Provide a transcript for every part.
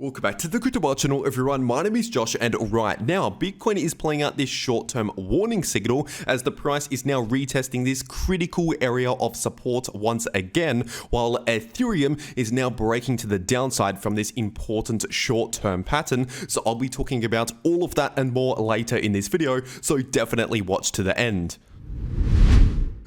Welcome back to the cryptoworld channel, everyone. My name is Josh, and right now Bitcoin is playing out this short-term warning signal as the price is now retesting this critical area of support once again, while Ethereum is now breaking to the downside from this important short-term pattern. So I'll be talking about all of that and more later in this video, so definitely watch to the end.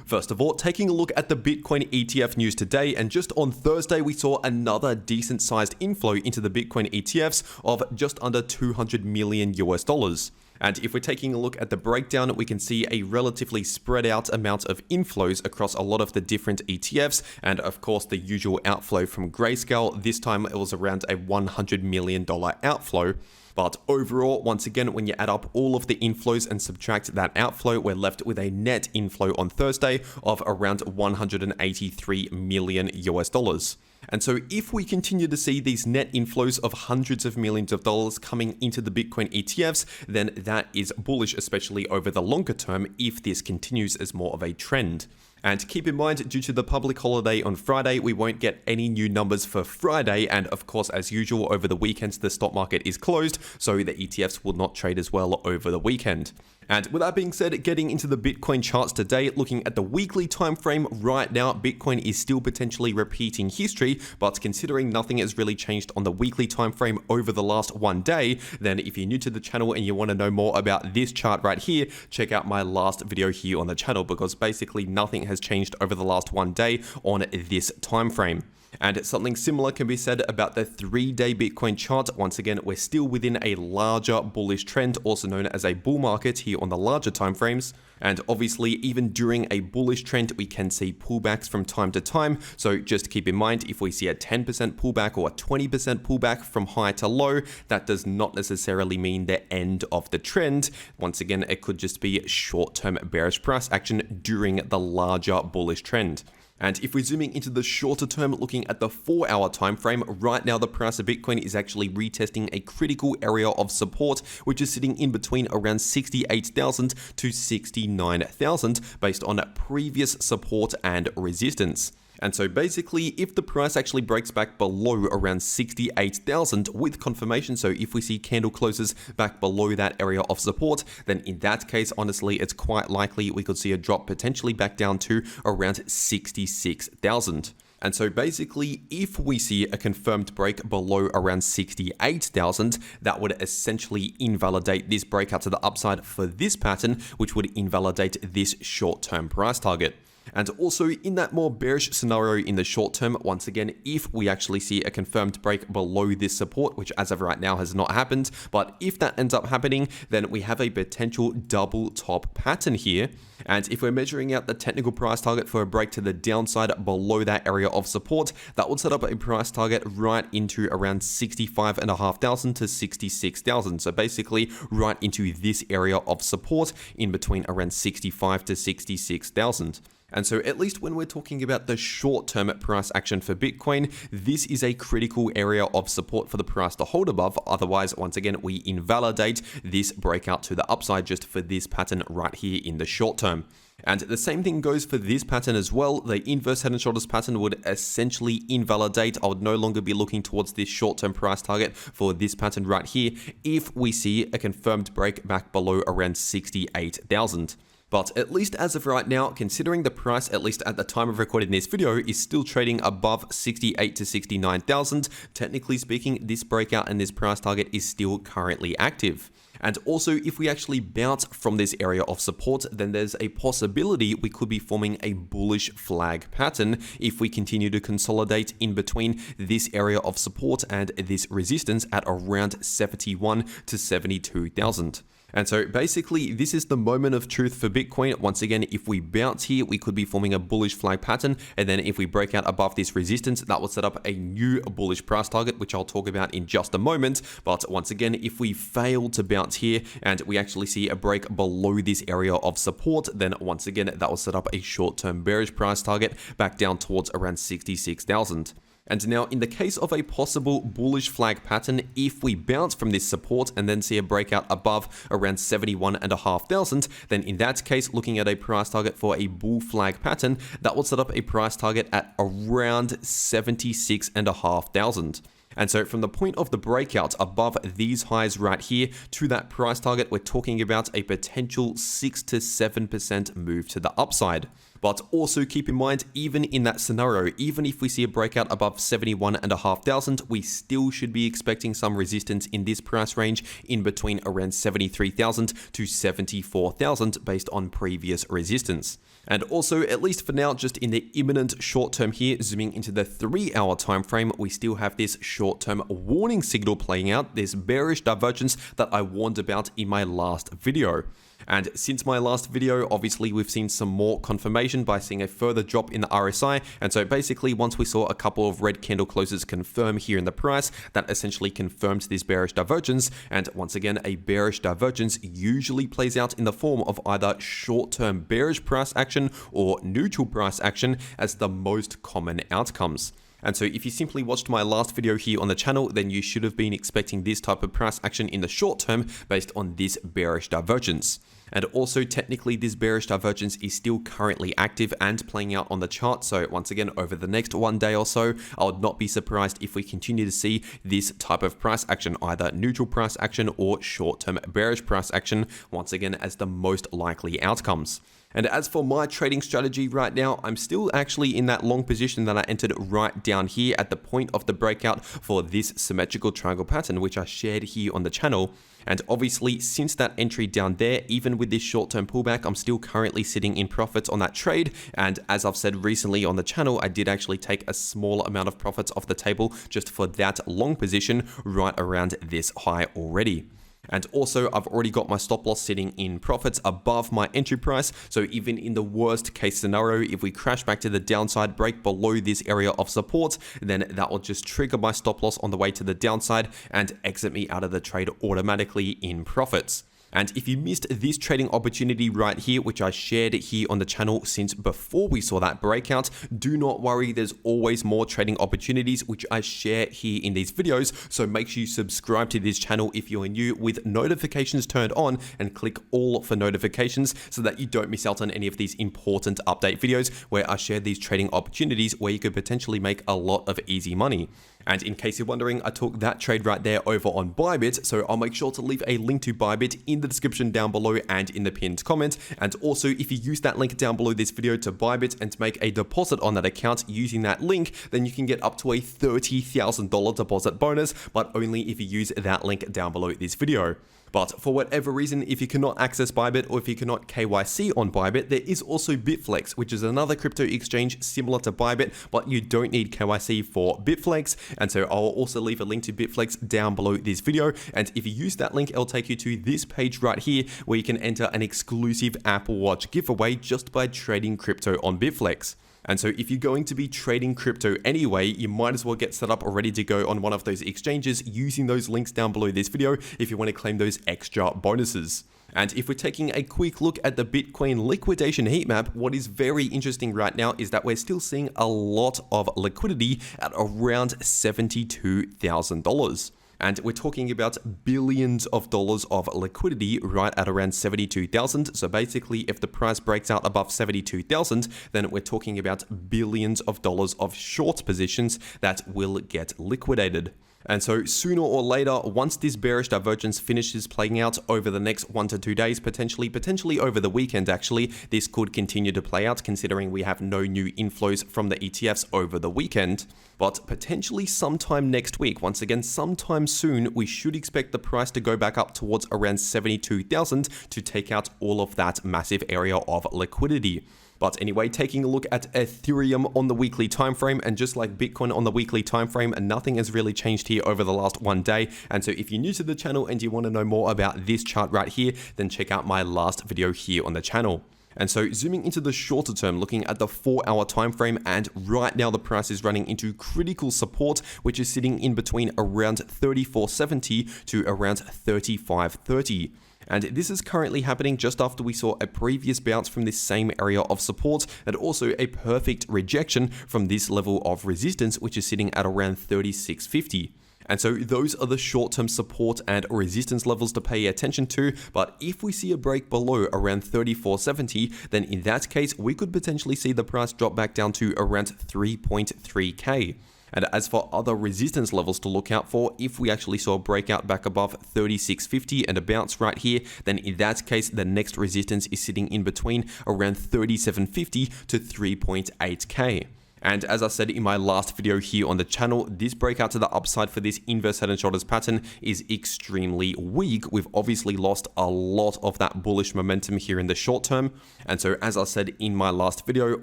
First of all, taking a look at the Bitcoin ETF news today, and just on Thursday we saw another decent sized inflow into the Bitcoin ETFs of just under $200 million US. And if we're taking a look at the breakdown, we can see a relatively spread out amount of inflows across a lot of the different ETFs, and of course the usual outflow from Grayscale. This time it was around a $100 million outflow. But overall, once again, when you add up all of the inflows and subtract that outflow, we're left with a net inflow on Thursday of around $183 million US. And so if we continue to see these net inflows of hundreds of millions of dollars coming into the Bitcoin ETFs, then that is bullish, especially over the longer term, if this continues as more of a trend. And keep in mind, due to the public holiday on Friday, we won't get any new numbers for Friday. And of course, as usual, over the weekend, the stock market is closed, so the ETFs will not trade as well over the weekend. And with that being said, getting into the Bitcoin charts today, looking at the weekly time frame right now, Bitcoin is still potentially repeating history, but considering nothing has really changed on the weekly time frame over the last one day, then if you're new to the channel and you want to know more about this chart right here, check out my last video here on the channel, because basically nothing has changed over the last one day on this time frame. And something similar can be said about the 3-day Bitcoin chart. Once again, we're still within a larger bullish trend, also known as a bull market here on the larger time frames. And obviously, even during a bullish trend, we can see pullbacks from time to time. So just keep in mind, if we see a 10% pullback or a 20% pullback from high to low, that does not necessarily mean the end of the trend. Once again, it could just be short-term bearish price action during the larger bullish trend. And if we're zooming into the shorter term, looking at the 4-hour time frame, right now the price of Bitcoin is actually retesting a critical area of support, which is sitting in between around 68,000 to 69,000 based on previous support and resistance. And so basically, if the price actually breaks back below around 68,000 with confirmation, so if we see candle closes back below that area of support, then in that case, honestly, it's quite likely we could see a drop potentially back down to around 66,000. And so basically, if we see a confirmed break below around 68,000, that would essentially invalidate this breakout to the upside for this pattern, which would invalidate this short-term price target. And also in that more bearish scenario in the short term, once again, if we actually see a confirmed break below this support, which as of right now has not happened, but if that ends up happening, then we have a potential double top pattern here. And if we're measuring out the technical price target for a break to the downside below that area of support, that would set up a price target right into around 65,500 to 66,000. So basically right into this area of support in between around 65 to 66,000. And so at least when we're talking about the short-term price action for Bitcoin, this is a critical area of support for the price to hold above. Otherwise, once again, we invalidate this breakout to the upside just for this pattern right here in the short term. And the same thing goes for this pattern as well. The inverse head and shoulders pattern would essentially invalidate. I would no longer be looking towards this short-term price target for this pattern right here if we see a confirmed break back below around 68,000. But at least as of right now, considering the price, at least at the time of recording this video, is still trading above 68 to 69,000, technically speaking, this breakout and this price target is still currently active. And also, if we actually bounce from this area of support, then there's a possibility we could be forming a bullish flag pattern if we continue to consolidate in between this area of support and this resistance at around 71 to 72,000. And so basically, this is the moment of truth for Bitcoin. Once again, if we bounce here, we could be forming a bullish flag pattern. And then if we break out above this resistance, that will set up a new bullish price target, which I'll talk about in just a moment. But once again, if we fail to bounce here and we actually see a break below this area of support, then once again, that will set up a short-term bearish price target back down towards around 66,000. And now in the case of a possible bullish flag pattern, if we bounce from this support and then see a breakout above around 71,500, then in that case, looking at a price target for a bull flag pattern, that will set up a price target at around 76,500. And so from the point of the breakout above these highs right here to that price target, we're talking about a potential 6 to 7% move to the upside. But also keep in mind, even in that scenario, even if we see a breakout above 71,500, we still should be expecting some resistance in this price range in between around 73,000 to 74,000 based on previous resistance. And also, at least for now, just in the imminent short term here, zooming into the 3-hour time frame, we still have this short-term warning signal playing out, this bearish divergence that I warned about in my last video. And since my last video, obviously we've seen some more confirmation by seeing a further drop in the RSI. And so basically, once we saw a couple of red candle closes confirm here in the price, that essentially confirmed this bearish divergence. And once again, a bearish divergence usually plays out in the form of either short-term bearish price action or neutral price action as the most common outcomes. And so if you simply watched my last video here on the channel, then you should have been expecting this type of price action in the short term based on this bearish divergence. And also technically this bearish divergence is still currently active and playing out on the chart. So once again, over the next 1 day or so, I would not be surprised if we continue to see this type of price action, either neutral price action or short-term bearish price action, once again as the most likely outcomes. And as for my trading strategy right now, I'm still actually in that long position that I entered right down here at the point of the breakout for this symmetrical triangle pattern, which I shared here on the channel. And obviously, since that entry down there, even with this short-term pullback, I'm still currently sitting in profits on that trade. And as I've said recently on the channel, I did actually take a small amount of profits off the table just for that long position right around this high already. And also, I've already got my stop loss sitting in profits above my entry price. So even in the worst case scenario, if we crash back to the downside, break below this area of support, then that will just trigger my stop loss on the way to the downside and exit me out of the trade automatically in profits. And if you missed this trading opportunity right here, which I shared here on the channel since before we saw that breakout, do not worry, there's always more trading opportunities which I share here in these videos. So make sure you subscribe to this channel if you're new with notifications turned on and click all for notifications so that you don't miss out on any of these important update videos where I share these trading opportunities where you could potentially make a lot of easy money. And in case you're wondering, I took that trade right there over on Bybit, so I'll make sure to leave a link to Bybit in the description down below and in the pinned comment. And also, if you use that link down below this video to Bybit and to make a deposit on that account using that link, then you can get up to a $30,000 deposit bonus, but only if you use that link down below this video. But for whatever reason, if you cannot access Bybit or if you cannot KYC on Bybit, there is also Bitflex, which is another crypto exchange similar to Bybit, but you don't need KYC for Bitflex. And so I'll also leave a link to Bitflex down below this video. And if you use that link, it'll take you to this page right here where you can enter an exclusive Apple Watch giveaway just by trading crypto on Bitflex. And so if you're going to be trading crypto anyway, you might as well get set up or ready to go on one of those exchanges using those links down below this video if you want to claim those extra bonuses. And if we're taking a quick look at the Bitcoin liquidation heat map, what is very interesting right now is that we're still seeing a lot of liquidity at around $72,000. And we're talking about billions of dollars of liquidity right at around 72,000. So basically, if the price breaks out above 72,000, then we're talking about billions of dollars of short positions that will get liquidated. And so sooner or later, once this bearish divergence finishes playing out over the next 1 to 2 days, potentially over the weekend actually, this could continue to play out considering we have no new inflows from the ETFs over the weekend. But potentially sometime next week, once again, sometime soon, we should expect the price to go back up towards around 72,000 to take out all of that massive area of liquidity. But anyway, taking a look at Ethereum on the weekly time frame, and just like Bitcoin on the weekly time frame, nothing has really changed here over the last 1 day. And so if you're new to the channel and you want to know more about this chart right here, then check out my last video here on the channel. And so zooming into the shorter term, looking at the 4-hour time frame, and right now the price is running into critical support, which is sitting in between around 3470 to around 3530. And this is currently happening just after we saw a previous bounce from this same area of support and also a perfect rejection from this level of resistance, which is sitting at around 3650. And so those are the short-term support and resistance levels to pay attention to. But if we see a break below around 3470, then in that case, we could potentially see the price drop back down to around 3.3K. And as for other resistance levels to look out for, if we actually saw a breakout back above 3650 and a bounce right here, then in that case, the next resistance is sitting in between around 3750 to 3.8k. And as I said in my last video here on the channel, this breakout to the upside for this inverse head and shoulders pattern is extremely weak. We've obviously lost a lot of that bullish momentum here in the short term. And so as I said in my last video,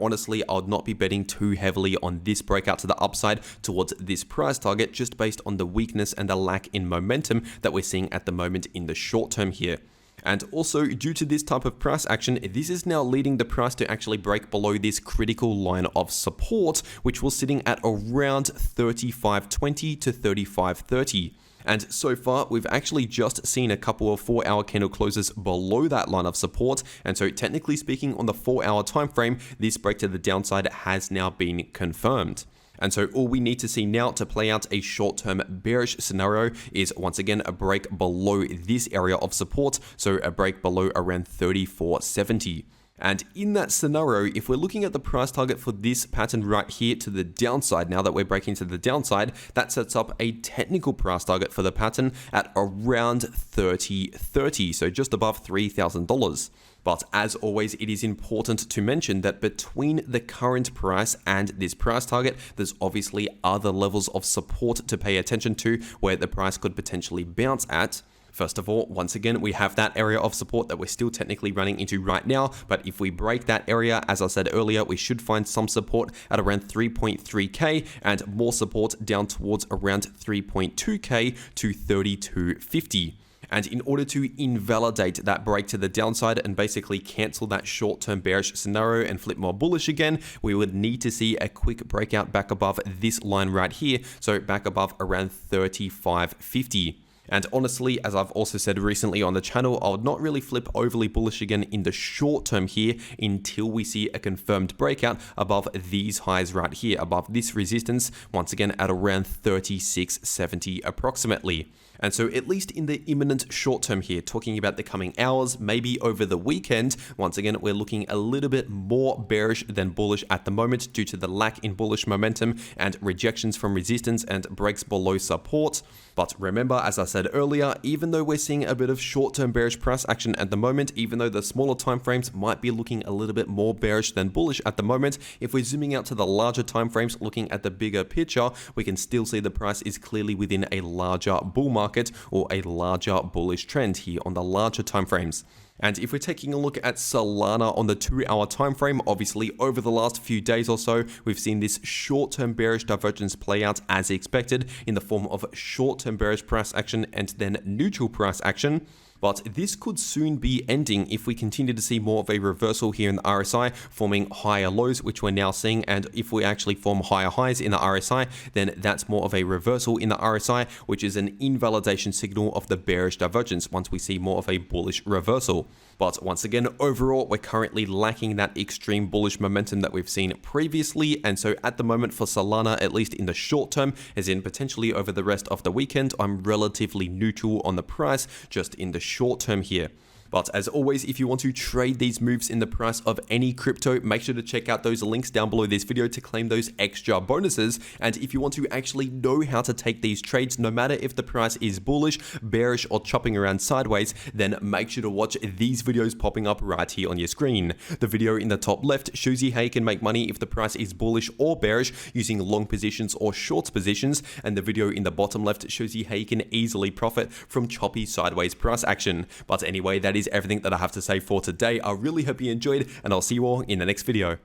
honestly, I would not be betting too heavily on this breakout to the upside towards this price target, just based on the weakness and the lack in momentum that we're seeing at the moment in the short term here. And also, due to this type of price action, this is now leading the price to actually break below this critical line of support, which was sitting at around 35.20 to 35.30. And so far, we've actually just seen a couple of 4-hour candle closes below that line of support. And so technically speaking, on the 4-hour time frame, this break to the downside has now been confirmed. And so all we need to see now to play out a short-term bearish scenario is once again a break below this area of support, so a break below around 34.70. And in that scenario, if we're looking at the price target for this pattern right here to the downside, now that we're breaking to the downside, that sets up a technical price target for the pattern at around 30.30, so just above $3,000. But as always, it is important to mention that between the current price and this price target, there's obviously other levels of support to pay attention to where the price could potentially bounce at. First of all, once again, we have that area of support that we're still technically running into right now. But if we break that area, as I said earlier, we should find some support at around 3.3k and more support down towards around 3.2k to 32.50. And in order to invalidate that break to the downside and basically cancel that short-term bearish scenario and flip more bullish again, we would need to see a quick breakout back above this line right here, so back above around 35.50. And honestly, as I've also said recently on the channel, I would not really flip overly bullish again in the short term here until we see a confirmed breakout above these highs right here, above this resistance, once again at around 36.70 approximately. And so at least in the imminent short term here, talking about the coming hours, maybe over the weekend, once again, we're looking a little bit more bearish than bullish at the moment due to the lack in bullish momentum and rejections from resistance and breaks below support. But remember, as I said earlier, even though we're seeing a bit of short-term bearish price action at the moment, even though the smaller timeframes might be looking a little bit more bearish than bullish at the moment, if we're zooming out to the larger timeframes, looking at the bigger picture, we can still see the price is clearly within a larger bull market or a larger bullish trend here on the larger timeframes. And if we're taking a look at Solana on the 2-hour time frame, obviously over the last few days or so, we've seen this short-term bearish divergence play out as expected in the form of short-term bearish price action and then neutral price action. But this could soon be ending if we continue to see more of a reversal here in the RSI, forming higher lows, which we're now seeing. And if we actually form higher highs in the RSI, then that's more of a reversal in the RSI, which is an invalidation signal of the bearish divergence once we see more of a bullish reversal. But once again, overall, we're currently lacking that extreme bullish momentum that we've seen previously. And so at the moment for Solana, at least in the short term, as in potentially over the rest of the weekend, I'm relatively neutral on the price, just in the short term here. But as always, if you want to trade these moves in the price of any crypto, make sure to check out those links down below this video to claim those extra bonuses. And if you want to actually know how to take these trades, no matter if the price is bullish, bearish, or chopping around sideways, then make sure to watch these videos popping up right here on your screen. The video in the top left shows you how you can make money if the price is bullish or bearish using long positions or short positions. And the video in the bottom left shows you how you can easily profit from choppy sideways price action. But anyway, that is everything that I have to say for today. I really hope you enjoyed, and I'll see you all in the next video.